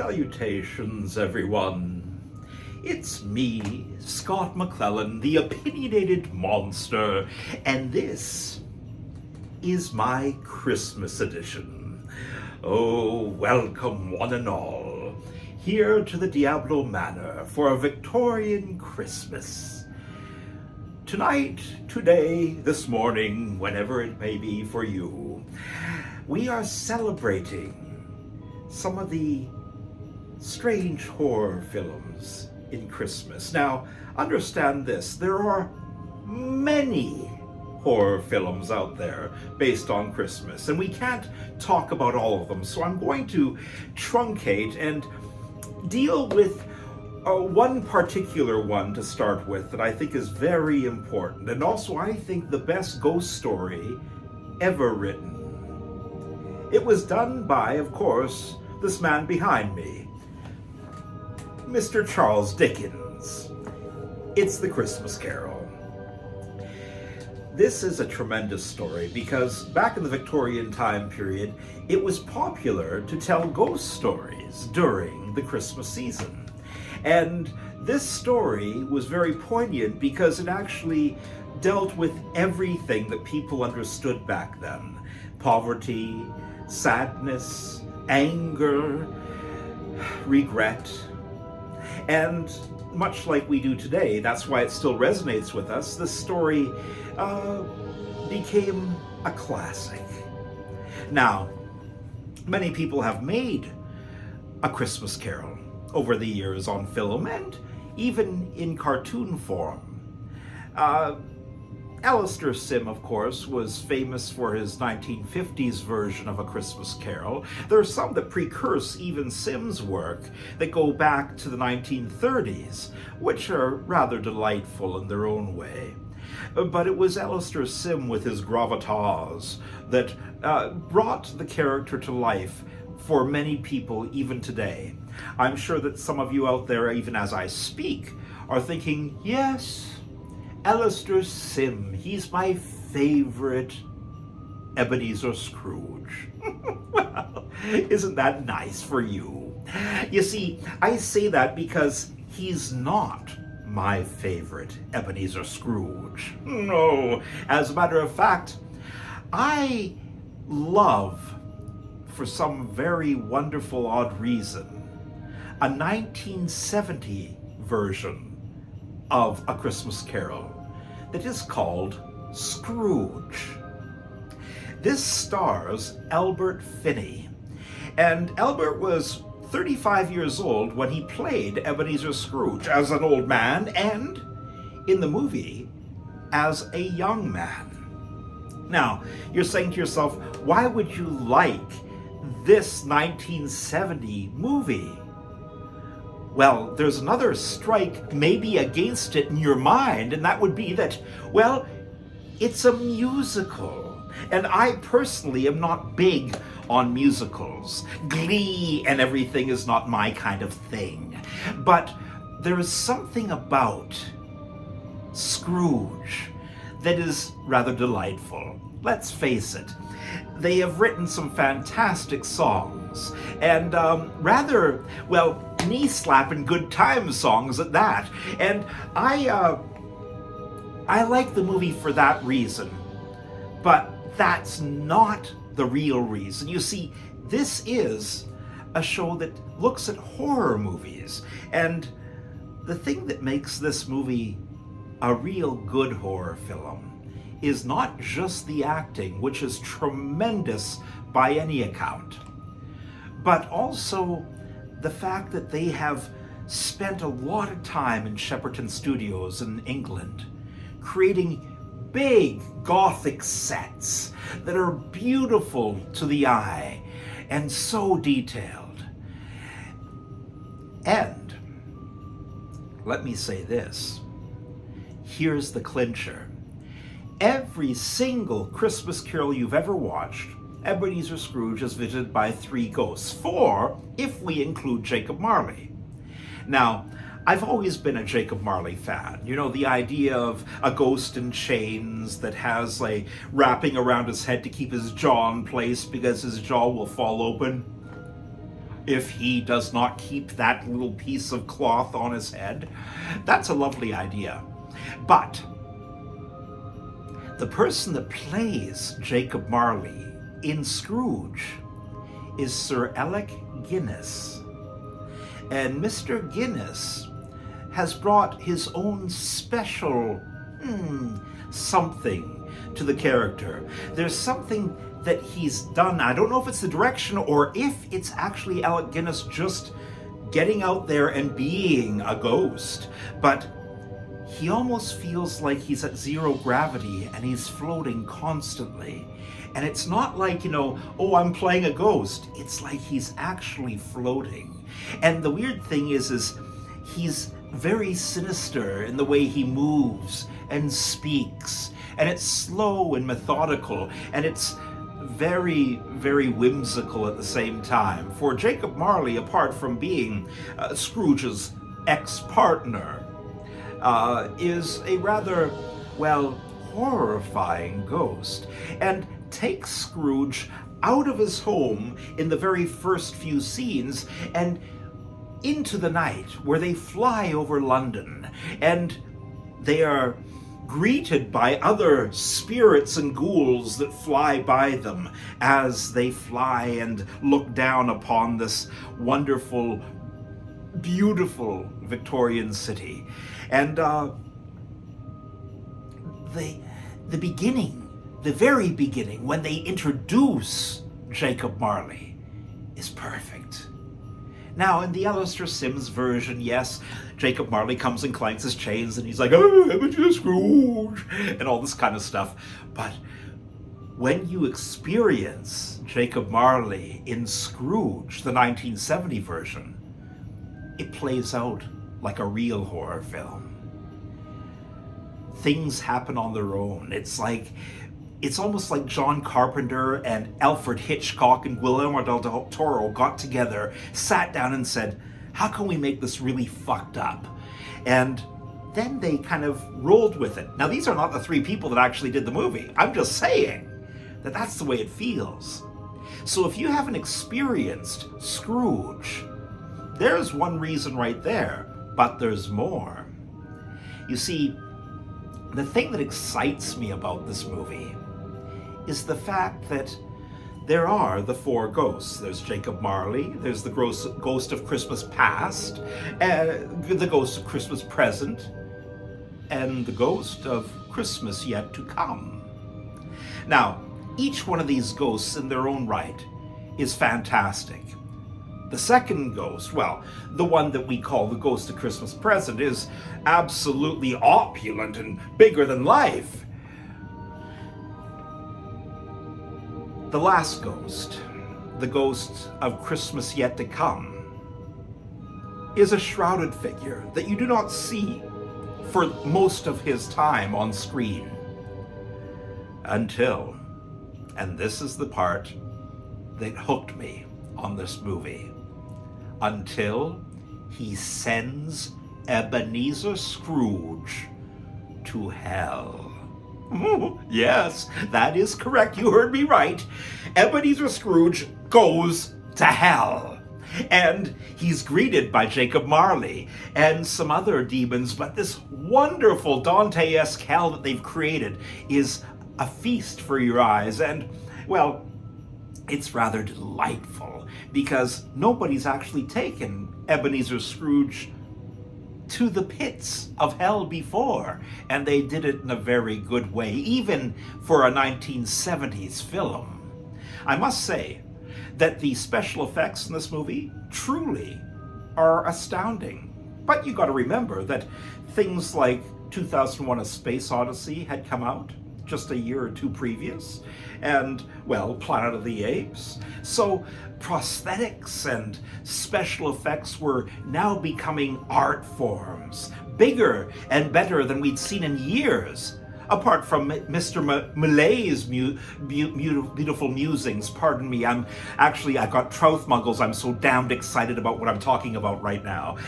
Salutations, everyone. It's me, Scott McClelland, the Opinionated Monster, and this is my Christmas edition. Oh, welcome one and all, here to the Diablo Manor for a Victorian Christmas. Tonight, today, this morning, whenever it may be for you, we are celebrating some of the strange horror films in Christmas. Now, understand this, there are many horror films out there based on Christmas, and we can't talk about all of them, so I'm going to truncate and deal with one particular one to start with that I think is very important, and also I think the best ghost story ever written. It was done by, of course, this man behind me, Mr. Charles Dickens. It's The Christmas Carol. This is a tremendous story because back in the Victorian time period, it was popular to tell ghost stories during the Christmas season. And this story was very poignant because it actually dealt with everything that people understood back then. Poverty, sadness, anger, regret, and much like we do today, that's why it still resonates with us, this story became a classic. Now, many people have made A Christmas Carol over the years on film and even in cartoon form. Alistair Sim, of course, was famous for his 1950s version of A Christmas Carol. There are some that precurse even Sim's work that go back to the 1930s, which are rather delightful in their own way. But it was Alistair Sim with his gravitas that brought the character to life for many people even today. I'm sure that some of you out there, even as I speak, are thinking, yes, Alistair Sim, he's my favorite Ebenezer Scrooge. Well, isn't that nice for you? You see, I say that because he's not my favorite Ebenezer Scrooge. No, as a matter of fact, I love, for some very wonderful odd reason, a 1970 version of A Christmas Carol that is called Scrooge. This stars Albert Finney, and Albert was 35 years old when he played Ebenezer Scrooge as an old man, and in the movie as a young man. Now, you're saying to yourself, why would you like this 1970 movie? Well, there's another strike maybe against it in your mind, and that would be that, well, it's a musical. And I personally am not big on musicals. Glee and everything is not my kind of thing. But there is something about Scrooge that is rather delightful. Let's face it. They have written some fantastic songs, and rather, well, knee-slapping good time songs at that. And I like the movie for that reason, but that's not the real reason. You see, this is a show that looks at horror movies, and the thing that makes this movie a real good horror film is not just the acting, which is tremendous by any account, but also the fact that they have spent a lot of time in Shepperton Studios in England creating big Gothic sets that are beautiful to the eye and so detailed. And let me say this, here's the clincher. Every single Christmas Carol you've ever watched, Ebenezer Scrooge is visited by 3 ghosts, 4 if we include Jacob Marley. Now, I've always been a Jacob Marley fan. You know, the idea of a ghost in chains that has a wrapping around his head to keep his jaw in place because his jaw will fall open. if he does not keep that little piece of cloth on his head. That's a lovely idea. But the person that plays Jacob Marley in Scrooge is Sir Alec Guinness. And Mr. Guinness has brought his own special something to the character. There's something that he's done. I don't know if it's the direction or if it's actually Alec Guinness just getting out there and being a ghost, but he almost feels like he's at zero gravity and he's floating constantly. And it's not like, oh, I'm playing a ghost. It's like he's actually floating. And the weird thing is he's very sinister in the way he moves and speaks. And it's slow and methodical, and it's very, very whimsical at the same time. For Jacob Marley, apart from being Scrooge's ex-partner, is a rather, horrifying ghost, and takes Scrooge out of his home in the very first few scenes and into the night, where they fly over London, and they are greeted by other spirits and ghouls that fly by them as they fly and look down upon this wonderful, beautiful Victorian city. And the beginning, the very beginning, when they introduce Jacob Marley, is perfect. Now, in the Alistair Sims version, yes, Jacob Marley comes and clanks his chains, and he's like, "Oh, Ebenezer Scrooge," and all this kind of stuff. But when you experience Jacob Marley in Scrooge, the 1970 version, it plays out like a real horror film. Things happen on their own. It's almost like John Carpenter and Alfred Hitchcock and Guillermo del Toro got together, sat down and said, how can we make this really fucked up? And then they kind of rolled with it. Now, these are not the three people that actually did the movie. I'm just saying that that's the way it feels. So if you haven't experienced Scrooge, there's one reason right there, but there's more. You see, the thing that excites me about this movie is the fact that there are the four ghosts. There's Jacob Marley, there's the ghost of Christmas past, the ghost of Christmas present, and the ghost of Christmas yet to come. Now, each one of these ghosts in their own right is fantastic. The second ghost, the one that we call the ghost of Christmas present, is absolutely opulent and bigger than life. The last ghost, the ghost of Christmas yet to come, is a shrouded figure that you do not see for most of his time on screen. Until, and this is the part that hooked me on this movie, until he sends Ebenezer Scrooge to hell. Yes, that is correct. You heard me right. Ebenezer Scrooge goes to hell. And he's greeted by Jacob Marley and some other demons, but this wonderful Dante-esque hell that they've created is a feast for your eyes. And, it's rather delightful because nobody's actually taken Ebenezer Scrooge to the pits of hell before, and they did it in a very good way, even for a 1970s film. I must say that the special effects in this movie truly are astounding. But you got to remember that things like 2001: A Space Odyssey had come out just a year or two previous, and, Planet of the Apes. So prosthetics and special effects were now becoming art forms, bigger and better than we'd seen in years, apart from Mr. Millet's beautiful musings. Pardon me, I got trouth muggles. I'm so damned excited about what I'm talking about right now.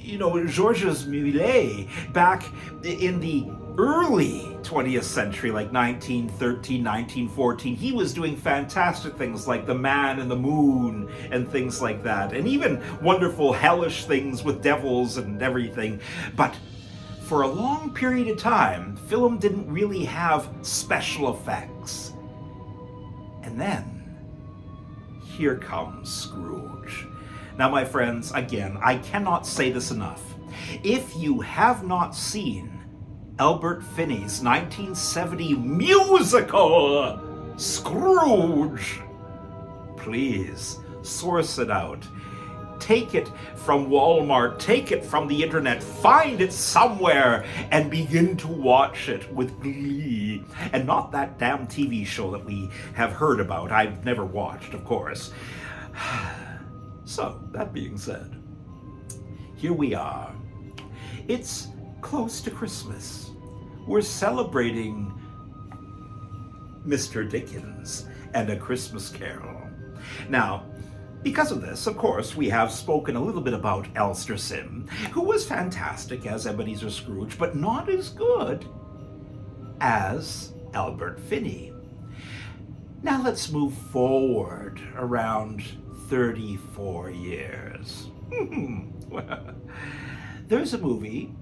Georges Méliès back in the early 20th century, like 1913, 1914, he was doing fantastic things like The Man in the Moon and things like that, and even wonderful hellish things with devils and everything. But for a long period of time, film didn't really have special effects. And then, here comes Scrooge. Now, my friends, again, I cannot say this enough. If you have not seen Albert Finney's 1970 musical, Scrooge, please source it out. Take it from Walmart, take it from the internet, find it somewhere, and begin to watch it with glee. And not that damn TV show that we have heard about. I've never watched, of course. So, that being said, here we are. It's close to Christmas. We're celebrating Mr. Dickens and A Christmas Carol. Now, because of this, of course, we have spoken a little bit about Alistair Sim, who was fantastic as Ebenezer Scrooge, but not as good as Albert Finney. Now let's move forward around 34 years. There's a movie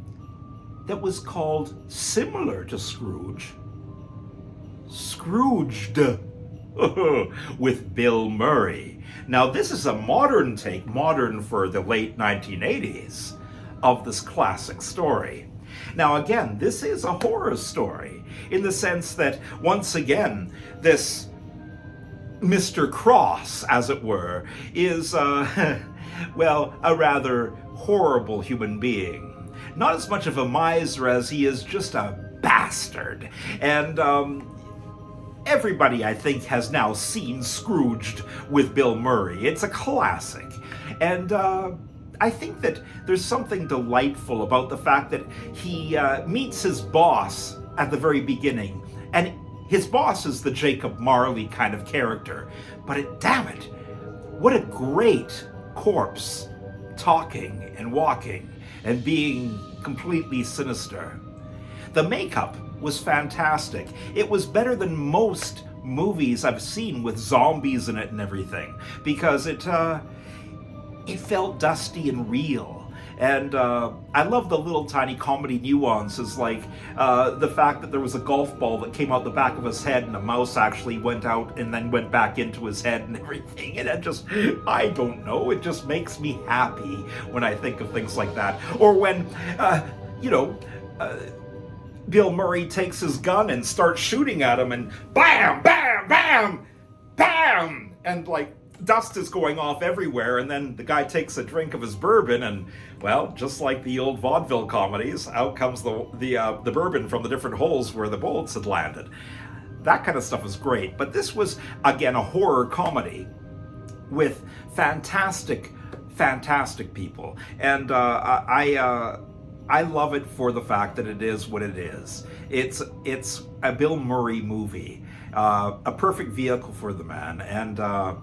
that was called similar to Scrooge, Scrooged, with Bill Murray. Now this is a modern take, modern for the late 1980s, of this classic story. Now again, this is a horror story in the sense that, once again, this Mr. Cross, as it were, is, well, a rather horrible human being. Not as much of a miser as he is just a bastard. And everybody, I think, has now seen Scrooged with Bill Murray. It's a classic. And I think that there's something delightful about the fact that he meets his boss at the very beginning. And his boss is the Jacob Marley kind of character. But damn it, what a great corpse, talking and walking and being completely sinister. The makeup was fantastic. It was better than most movies I've seen with zombies in it and everything, because it felt dusty and real. And I love the little tiny comedy nuances, like the fact that there was a golf ball that came out the back of his head and a mouse actually went out and then went back into his head and everything. And it just, I don't know, it just makes me happy when I think of things like that. Or when, Bill Murray takes his gun and starts shooting at him, and bam, bam, bam, bam, and like dust is going off everywhere, and then the guy takes a drink of his bourbon, and well, just like the old vaudeville comedies, out comes the bourbon from the different holes where the bullets had landed. That kind of stuff is great. But this was, again, a horror comedy with fantastic people, and I love it for the fact that it is what it is. It's a Bill Murray movie, a perfect vehicle for the man. And I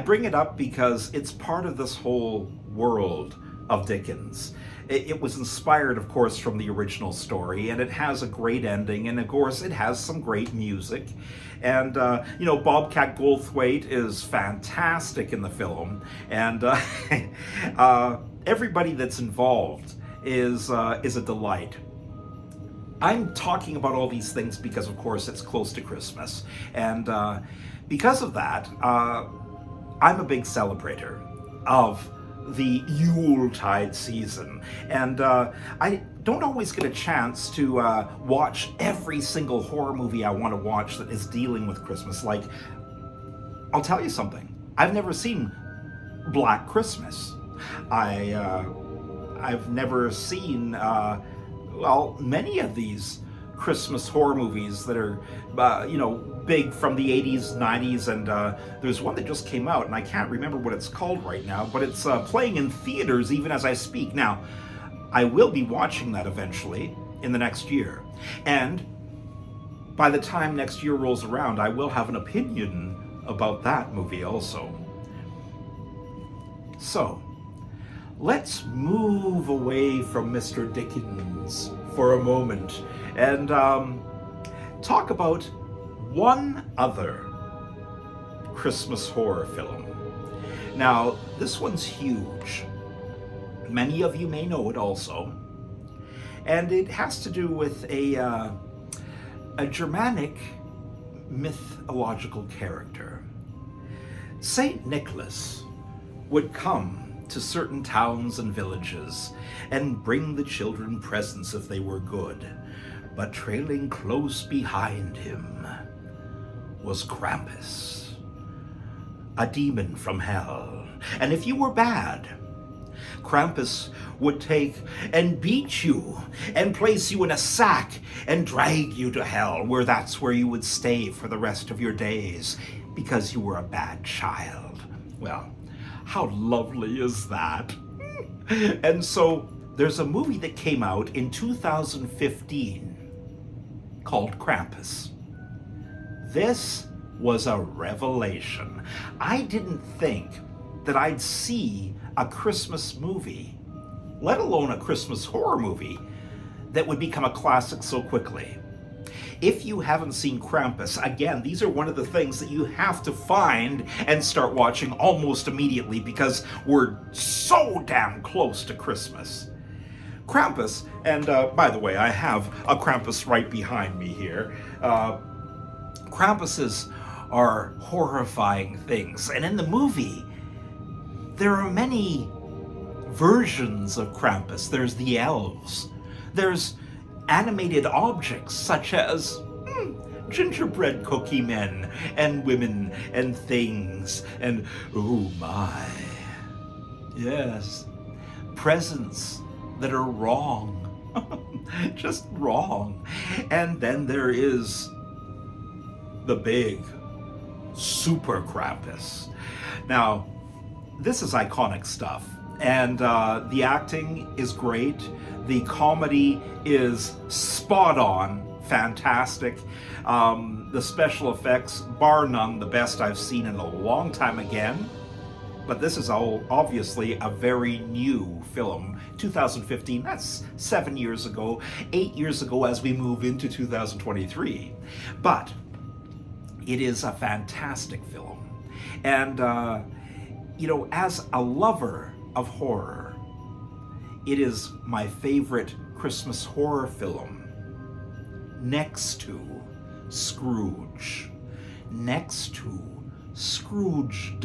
bring it up because it's part of this whole world of Dickens. It was inspired, of course, from the original story, and it has a great ending, and of course it has some great music. And Bobcat Goldthwait is fantastic in the film, and everybody that's involved is a delight. I'm talking about all these things because, of course, it's close to Christmas, and because of that, I'm a big celebrator of the Yuletide season, and I don't always get a chance to watch every single horror movie I want to watch that is dealing with Christmas. Like, I'll tell you something, I've never seen Black Christmas. I've never seen many of these Christmas horror movies that are big from the 80s, 90s, and there's one that just came out, and I can't remember what it's called right now, but it's playing in theaters even as I speak. Now, I will be watching that eventually in the next year, and by the time next year rolls around, I will have an opinion about that movie also. So, let's move away from Mr. Dickens for a moment and talk about one other Christmas horror film. Now, this one's huge. Many of you may know it also. And it has to do with a Germanic mythological character. Saint Nicholas would come to certain towns and villages and bring the children presents if they were good. But trailing close behind him was Krampus, a demon from hell. And if you were bad, Krampus would take and beat you and place you in a sack and drag you to hell, where that's where you would stay for the rest of your days because you were a bad child. Well, how lovely is that? And so there's a movie that came out in 2015 called Krampus. This was a revelation. I didn't think that I'd see a Christmas movie, let alone a Christmas horror movie, that would become a classic so quickly. If you haven't seen Krampus, again, these are one of the things that you have to find and start watching almost immediately because we're so damn close to Christmas. Krampus, and by the way, I have a Krampus right behind me here. Krampuses are horrifying things, and in the movie, there are many versions of Krampus. There's the elves. There's animated objects such as gingerbread cookie men and women and things. And oh my, yes, presents that are wrong. Just wrong. And then there is the big Super Krampus. Now, this is iconic stuff, and the acting is great. The comedy is spot on, fantastic. The special effects, bar none, the best I've seen in a long time again. But this is obviously a very new film. 2015, that's 7 years ago, 8 years ago as we move into 2023. But it is a fantastic film. And you know, as a lover of horror, it is my favorite Christmas horror film, next to Scrooge. Next to Scrooged.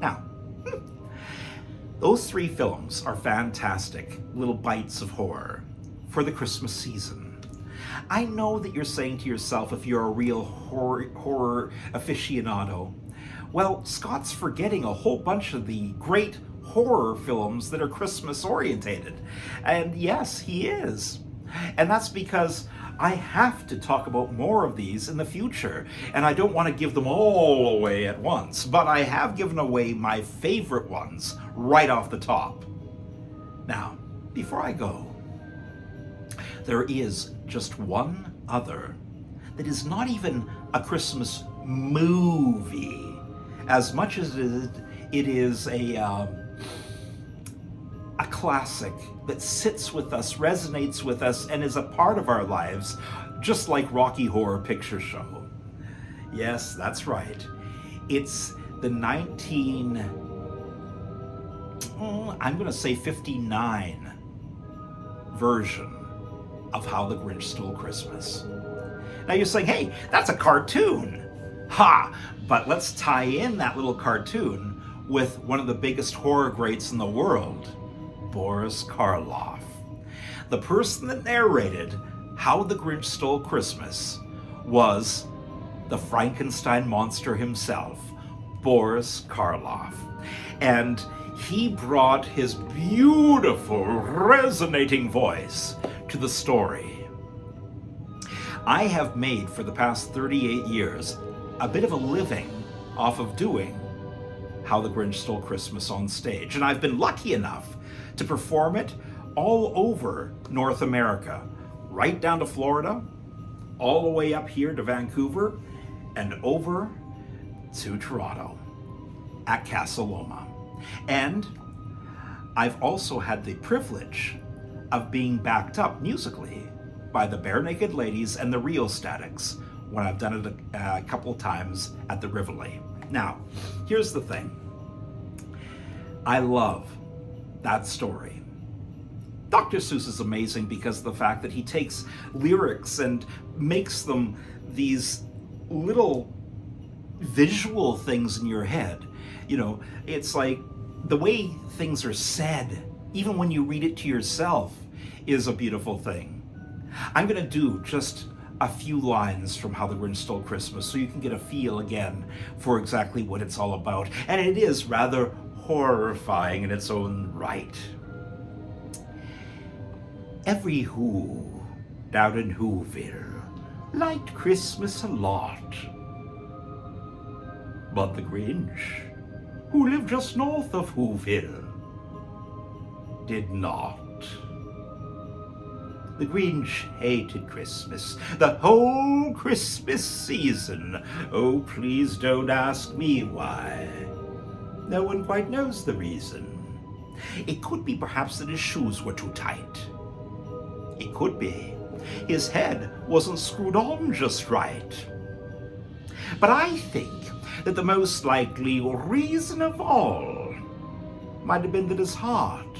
Now, those three films are fantastic little bites of horror for the Christmas season. I know that you're saying to yourself, if you're a real horror aficionado, well, Scott's forgetting a whole bunch of the great horror films that are Christmas orientated. And yes, he is. And that's because I have to talk about more of these in the future. And I don't want to give them all away at once, but I have given away my favorite ones right off the top. Now, before I go, there is just one other that is not even a Christmas movie, as much as it is a classic that sits with us, resonates with us, and is a part of our lives, just like Rocky Horror Picture Show. Yes, that's right. It's the 59 version of How the Grinch Stole Christmas. Now you're saying, hey, that's a cartoon. Ha! But let's tie in that little cartoon with one of the biggest horror greats in the world, Boris Karloff. The person that narrated How the Grinch Stole Christmas was the Frankenstein monster himself, Boris Karloff. And he brought his beautiful, resonating voice to the story. I have made, for the past 38 years, a bit of a living off of doing How the Grinch Stole Christmas on stage. And I've been lucky enough to perform it all over North America, right down to Florida, all the way up here to Vancouver, and over to Toronto at Casa Loma. And I've also had the privilege of being backed up musically by the Bare Naked Ladies and the Rheostatics when I've done it a couple times at the Rivoli. Now, here's the thing. I love that story. Dr. Seuss is amazing because of the fact that he takes lyrics and makes them these little visual things in your head. You know, it's like the way things are said, even when you read it to yourself, is a beautiful thing. I'm going to do just a few lines from How the Grinch Stole Christmas so you can get a feel again for exactly what it's all about. And it is rather horrifying in its own right. Every Who down in Whoville liked Christmas a lot. But the Grinch, who lived just north of Whoville, did not. The Grinch hated Christmas, the whole Christmas season. Oh, please don't ask me why. No one quite knows the reason. It could be perhaps that his shoes were too tight. It could be his head wasn't screwed on just right. But I think that the most likely reason of all might have been that his heart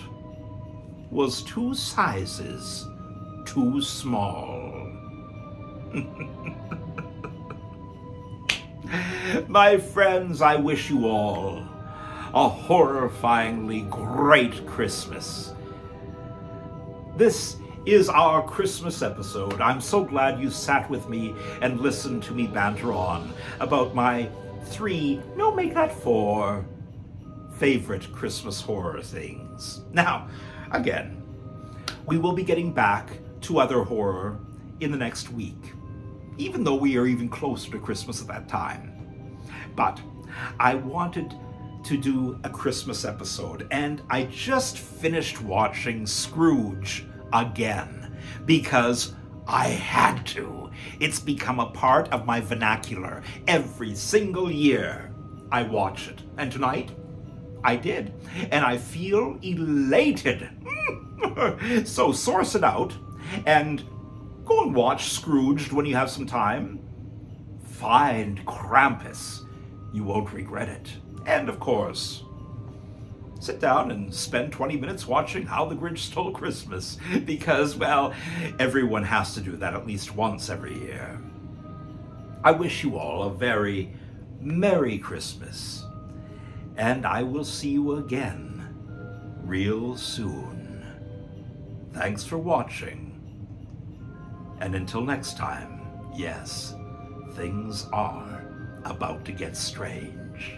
was 2 sizes too small. My friends, I wish you all a horrifyingly great Christmas. This is our Christmas episode. I'm so glad you sat with me and listened to me banter on about my 3, no, make that 4, favorite Christmas horror things. Now, again, we will be getting back to other horror in the next week, even though we are even closer to Christmas at that time. But I wanted to do a Christmas episode, and I just finished watching Scrooge again because I had to. It's become a part of my vernacular. Every single year I watch it. And tonight I did. And I feel elated. So source it out and go and watch Scrooged when you have some time. Find Krampus. You won't regret it. And of course, sit down and spend 20 minutes watching How the Grinch Stole Christmas, because, well, everyone has to do that at least once every year. I wish you all a very Merry Christmas, and I will see you again real soon. Thanks for watching, and until next time, yes, things are about to get strange.